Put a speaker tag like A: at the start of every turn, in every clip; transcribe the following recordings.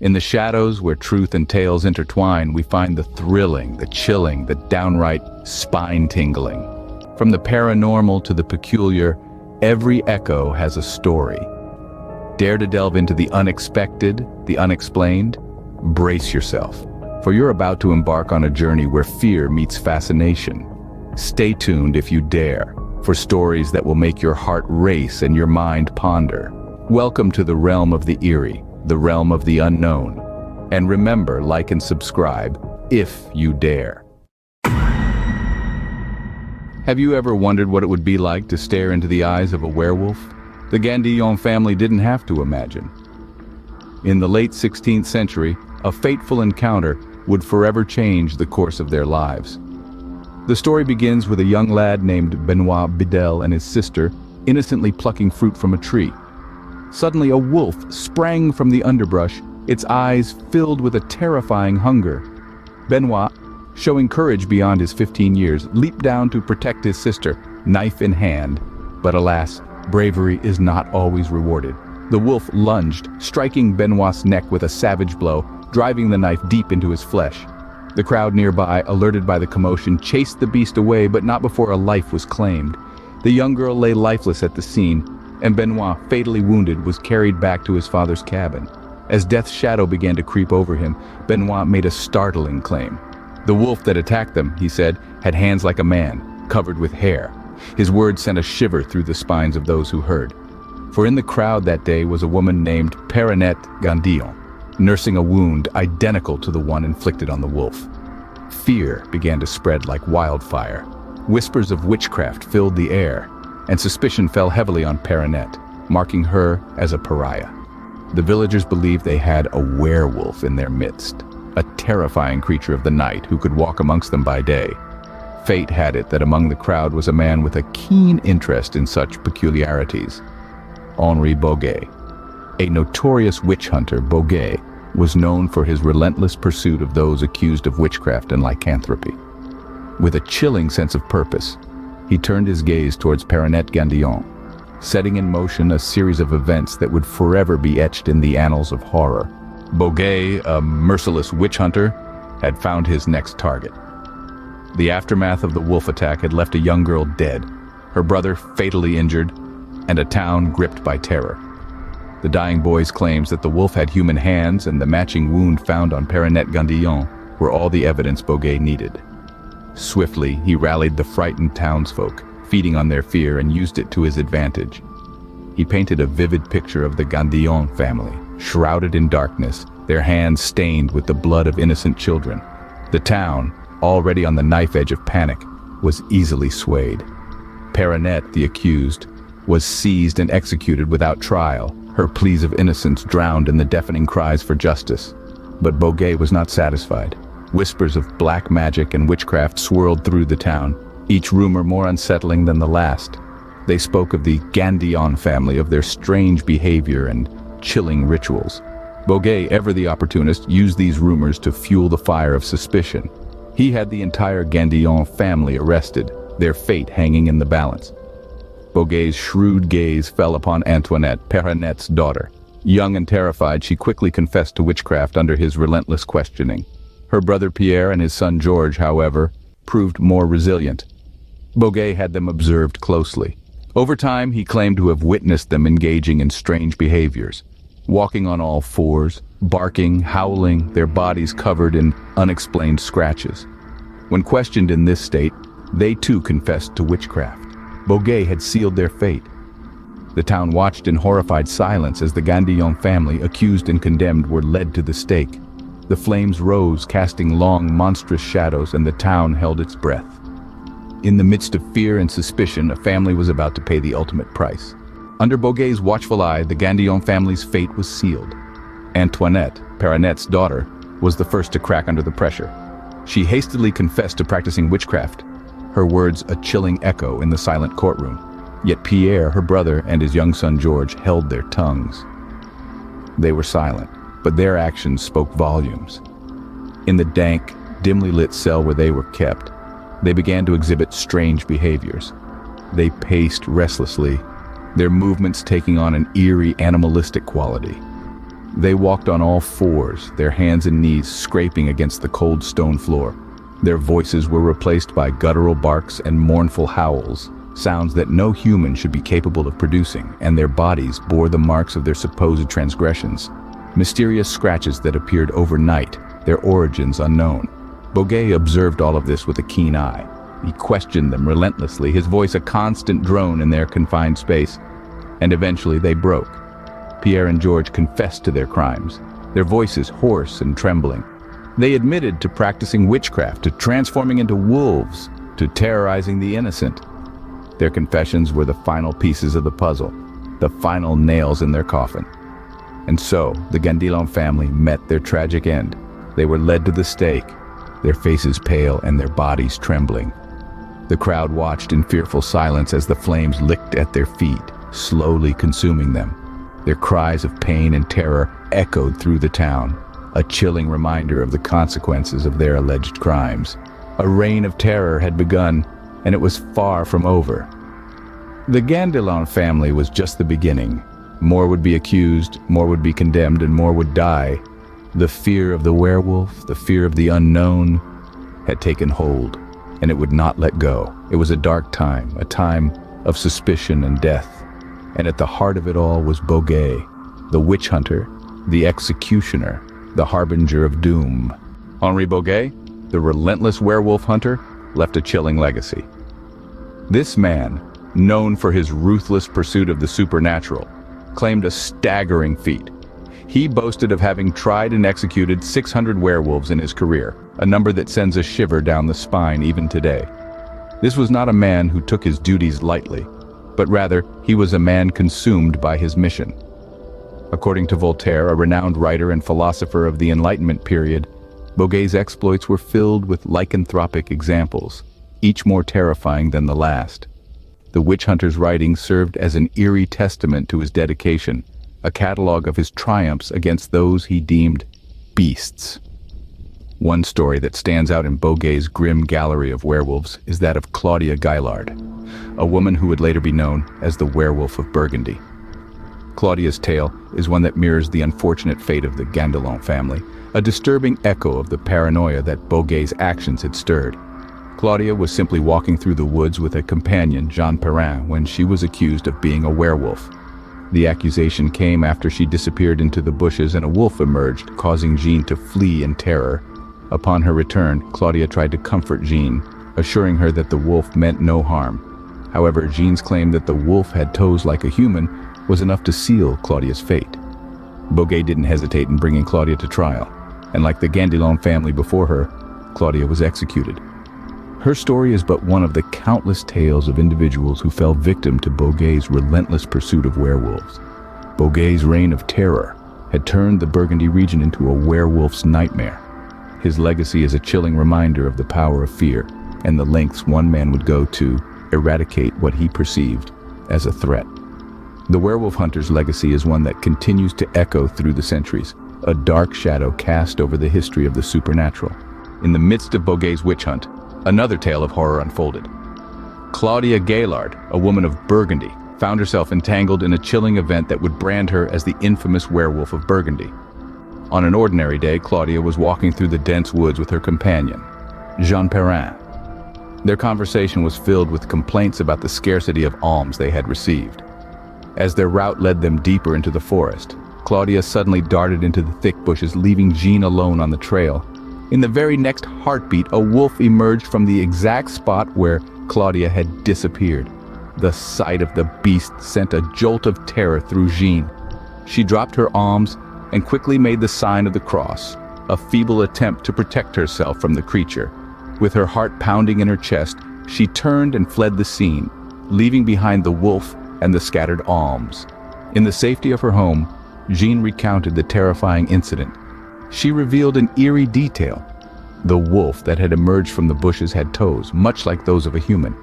A: In the shadows where truth and tales intertwine, we find the thrilling, the chilling, the downright spine-tingling. From the paranormal to the peculiar, every echo has a story. Dare to delve into the unexpected, the unexplained? Brace yourself, for you're about to embark on a journey where fear meets fascination. Stay tuned if you dare, for stories that will make your heart race and your mind ponder. Welcome to the realm of the eerie, the realm of the unknown. And remember, like and subscribe, if you dare. Have you ever wondered what it would be like to stare into the eyes of a werewolf? The Gandillon family didn't have to imagine. In the late 16th century, a fateful encounter would forever change the course of their lives. The story begins with a young lad named Benoit Bidel and his sister innocently plucking fruit from a tree. Suddenly a wolf sprang from the underbrush, its eyes filled with a terrifying hunger. Benoit, showing courage beyond his 15 years, leaped down to protect his sister, knife in hand. But alas, bravery is not always rewarded. The wolf lunged, striking Benoit's neck with a savage blow, driving the knife deep into his flesh. The crowd nearby, alerted by the commotion, chased the beast away, but not before a life was claimed. The young girl lay lifeless at the scene, and Benoit, fatally wounded, was carried back to his father's cabin. As death's shadow began to creep over him, Benoit made a startling claim. The wolf that attacked them, he said, had hands like a man, covered with hair. His words sent a shiver through the spines of those who heard. For in the crowd that day was a woman named Gandillon, nursing a wound identical to the one inflicted on the wolf. Fear began to spread like wildfire. Whispers of witchcraft filled the air, and suspicion fell heavily on Perrinette, marking her as a pariah. The villagers believed they had a werewolf in their midst, a terrifying creature of the night who could walk amongst them by day. Fate had it that among the crowd was a man with a keen interest in such peculiarities. Henri Boguet. A notorious witch hunter, Boguet was known for his relentless pursuit of those accused of witchcraft and lycanthropy. With a chilling sense of purpose, he turned his gaze towards Perrinette Gandillon, setting in motion a series of events that would forever be etched in the annals of horror. Boguet, a merciless witch hunter, had found his next target. The aftermath of the wolf attack had left a young girl dead, her brother fatally injured, and a town gripped by terror. The dying boy's claims that the wolf had human hands and the matching wound found on Perrinette Gandillon were all the evidence Boguet needed. Swiftly, he rallied the frightened townsfolk, feeding on their fear, and used it to his advantage. He painted a vivid picture of the Gandillon family, shrouded in darkness, their hands stained with the blood of innocent children. The town, already on the knife edge of panic, was easily swayed. Perrinette, the accused, was seized and executed without trial, her pleas of innocence drowned in the deafening cries for justice. But Boguet was not satisfied. Whispers of black magic and witchcraft swirled through the town, each rumor more unsettling than the last. They spoke of the Gandillon family, of their strange behavior and chilling rituals. Boguet, ever the opportunist, used these rumors to fuel the fire of suspicion. He had the entire Gandillon family arrested, their fate hanging in the balance. Boguet's shrewd gaze fell upon Antoinette, Perrinette's daughter. Young and terrified, she quickly confessed to witchcraft under his relentless questioning. Her brother Pierre and his son George, however, proved more resilient. Boguet had them observed closely. Over time, he claimed to have witnessed them engaging in strange behaviors, walking on all fours, barking, howling, their bodies covered in unexplained scratches. When questioned in this state, they too confessed to witchcraft. Boguet had sealed their fate. The town watched in horrified silence as the Gandillon family, accused and condemned, were led to the stake. The flames rose, casting long, monstrous shadows, and the town held its breath. In the midst of fear and suspicion, a family was about to pay the ultimate price. Under Boguet's watchful eye, the Gandillon family's fate was sealed. Antoinette, Perrinette's daughter, was the first to crack under the pressure. She hastily confessed to practicing witchcraft, her words a chilling echo in the silent courtroom. Yet Pierre, her brother, and his young son George held their tongues. They were silent, but their actions spoke volumes. In the dank, dimly lit cell where they were kept, they began to exhibit strange behaviors. They paced restlessly, their movements taking on an eerie, animalistic quality. They walked on all fours, their hands and knees scraping against the cold stone floor. Their voices were replaced by guttural barks and mournful howls, sounds that no human should be capable of producing, and their bodies bore the marks of their supposed transgressions. Mysterious scratches that appeared overnight, their origins unknown. Boguet observed all of this with a keen eye. He questioned them relentlessly, his voice a constant drone in their confined space. And eventually they broke. Pierre and George confessed to their crimes, their voices hoarse and trembling. They admitted to practicing witchcraft, to transforming into wolves, to terrorizing the innocent. Their confessions were the final pieces of the puzzle, the final nails in their coffin. And so, the Gandillon family met their tragic end. They were led to the stake, their faces pale and their bodies trembling. The crowd watched in fearful silence as the flames licked at their feet, slowly consuming them. Their cries of pain and terror echoed through the town, a chilling reminder of the consequences of their alleged crimes. A reign of terror had begun, and it was far from over. The Gandillon family was just the beginning. More would be accused, more would be condemned, and more would die. The fear of the werewolf, the fear of the unknown, had taken hold, and it would not let go. It was a dark time, a time of suspicion and death. And at the heart of it all was Boguet, the witch hunter, the executioner, the harbinger of doom. Henri Boguet, the relentless werewolf hunter, left a chilling legacy. This man, known for his ruthless pursuit of the supernatural, claimed a staggering feat. He boasted of having tried and executed 600 werewolves in his career, a number that sends a shiver down the spine even today. This was not a man who took his duties lightly, but rather he was a man consumed by his mission. According to Voltaire, a renowned writer and philosopher of the Enlightenment period, Boguet's exploits were filled with lycanthropic examples, each more terrifying than the last. The witch hunter's writings served as an eerie testament to his dedication, a catalogue of his triumphs against those he deemed beasts. One story that stands out in Boguet's grim gallery of werewolves is that of Claudia Gaillard, a woman who would later be known as the Werewolf of Burgundy. Claudia's tale is one that mirrors the unfortunate fate of the Gandillon family, a disturbing echo of the paranoia that Boguet's actions had stirred. Claudia was simply walking through the woods with a companion, Jean Perrin, when she was accused of being a werewolf. The accusation came after she disappeared into the bushes and a wolf emerged, causing Jean to flee in terror. Upon her return, Claudia tried to comfort Jean, assuring her that the wolf meant no harm. However, Jean's claim that the wolf had toes like a human was enough to seal Claudia's fate. Boguet didn't hesitate in bringing Claudia to trial, and like the Gandillon family before her, Claudia was executed. Her story is but one of the countless tales of individuals who fell victim to Boguet's relentless pursuit of werewolves. Boguet's reign of terror had turned the Burgundy region into a werewolf's nightmare. His legacy is a chilling reminder of the power of fear and the lengths one man would go to eradicate what he perceived as a threat. The werewolf hunter's legacy is one that continues to echo through the centuries, a dark shadow cast over the history of the supernatural. In the midst of Boguet's witch hunt, another tale of horror unfolded. Claudia Gaillard, a woman of Burgundy, found herself entangled in a chilling event that would brand her as the infamous Werewolf of Burgundy. On an ordinary day, Claudia was walking through the dense woods with her companion, Jean Perrin. Their conversation was filled with complaints about the scarcity of alms they had received. As their route led them deeper into the forest, Claudia suddenly darted into the thick bushes, leaving Jean alone on the trail. In the very next heartbeat, a wolf emerged from the exact spot where Claudia had disappeared. The sight of the beast sent a jolt of terror through Jean. She dropped her alms and quickly made the sign of the cross, a feeble attempt to protect herself from the creature. With her heart pounding in her chest, she turned and fled the scene, leaving behind the wolf and the scattered alms. In the safety of her home, Jean recounted the terrifying incident. She revealed an eerie detail. The wolf that had emerged from the bushes had toes, much like those of a human.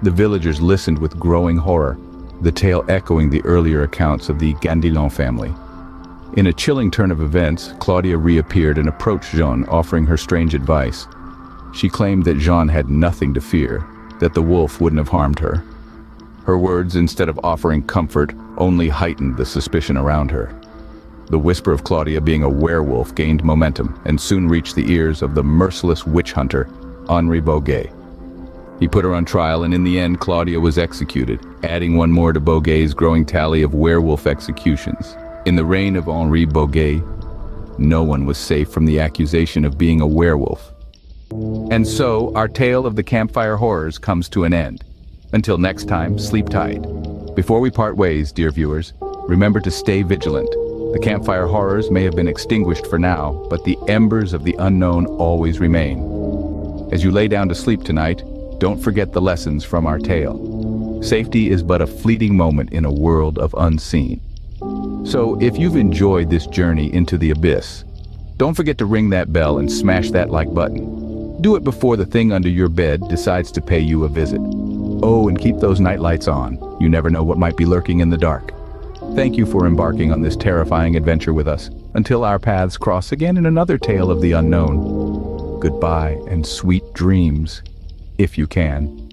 A: The villagers listened with growing horror, the tale echoing the earlier accounts of the Gandillon family. In a chilling turn of events, Claudia reappeared and approached Jean, offering her strange advice. She claimed that Jean had nothing to fear, that the wolf wouldn't have harmed her. Her words, instead of offering comfort, only heightened the suspicion around her. The whisper of Claudia being a werewolf gained momentum and soon reached the ears of the merciless witch hunter, Henri Boguet. He put her on trial, and in the end, Claudia was executed, adding one more to Boguet's growing tally of werewolf executions. In the reign of Henri Boguet, no one was safe from the accusation of being a werewolf. And so, our tale of the Campfire Horrors comes to an end. Until next time, sleep tight. Before we part ways, dear viewers, remember to stay vigilant. The Campfire Horrors may have been extinguished for now, but the embers of the unknown always remain. As you lay down to sleep tonight, don't forget the lessons from our tale. Safety is but a fleeting moment in a world of unseen. So, if you've enjoyed this journey into the abyss, don't forget to ring that bell and smash that like button. Do it before the thing under your bed decides to pay you a visit. Oh, and keep those night lights on. You never know what might be lurking in the dark. Thank you for embarking on this terrifying adventure with us. Until our paths cross again in another tale of the unknown. Goodbye and sweet dreams, if you can.